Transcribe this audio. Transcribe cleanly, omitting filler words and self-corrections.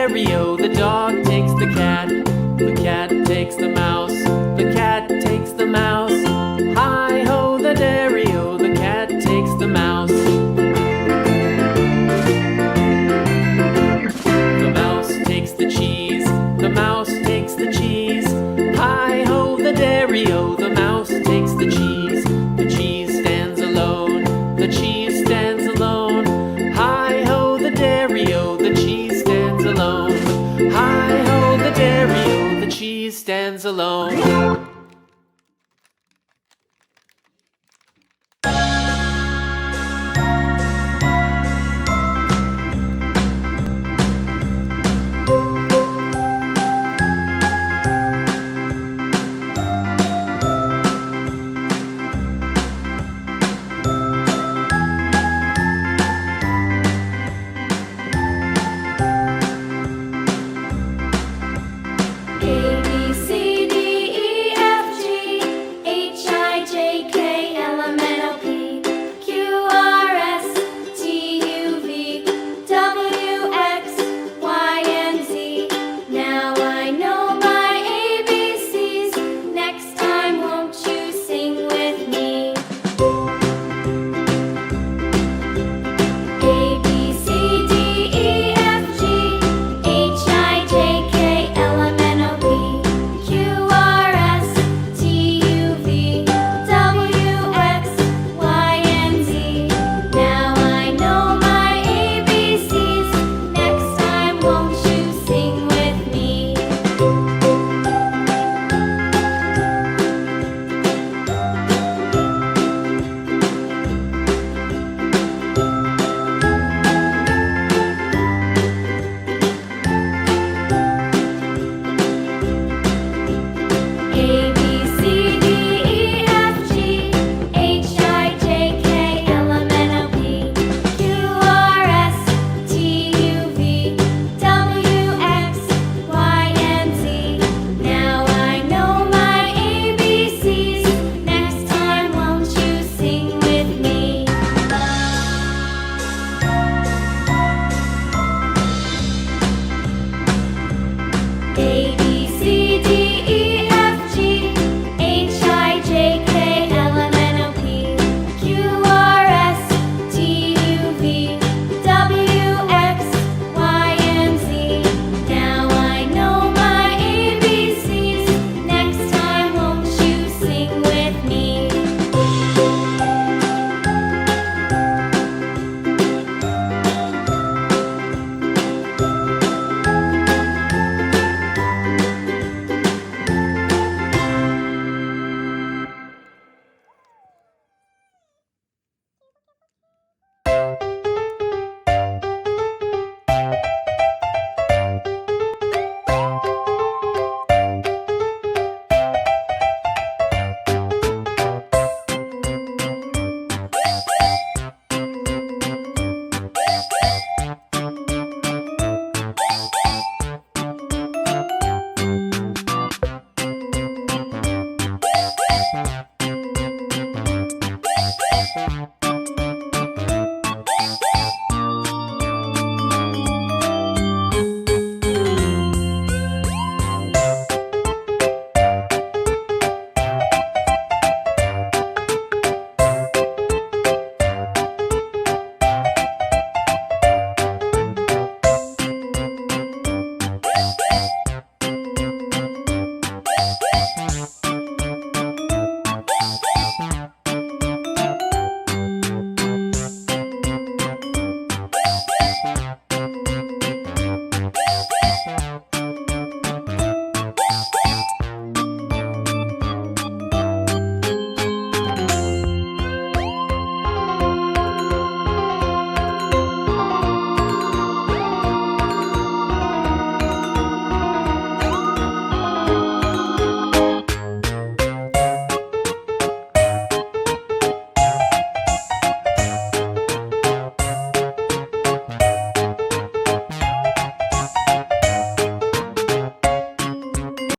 dairy-o. The dog takes the cat takes the mouse, the cat takes the mouse. Hi-ho, the dairy-o, the cat takes the mouse. The mouse takes the cheese, the mouse takes the cheese. Hi-ho, the dairy-o, the mouse takes the cheese. The cheese stands alone, the cheese stands alone. Hi-ho, the dairy-o, the cheese stands alone. Hi-ho, the dairy-o, the cheese stands alone.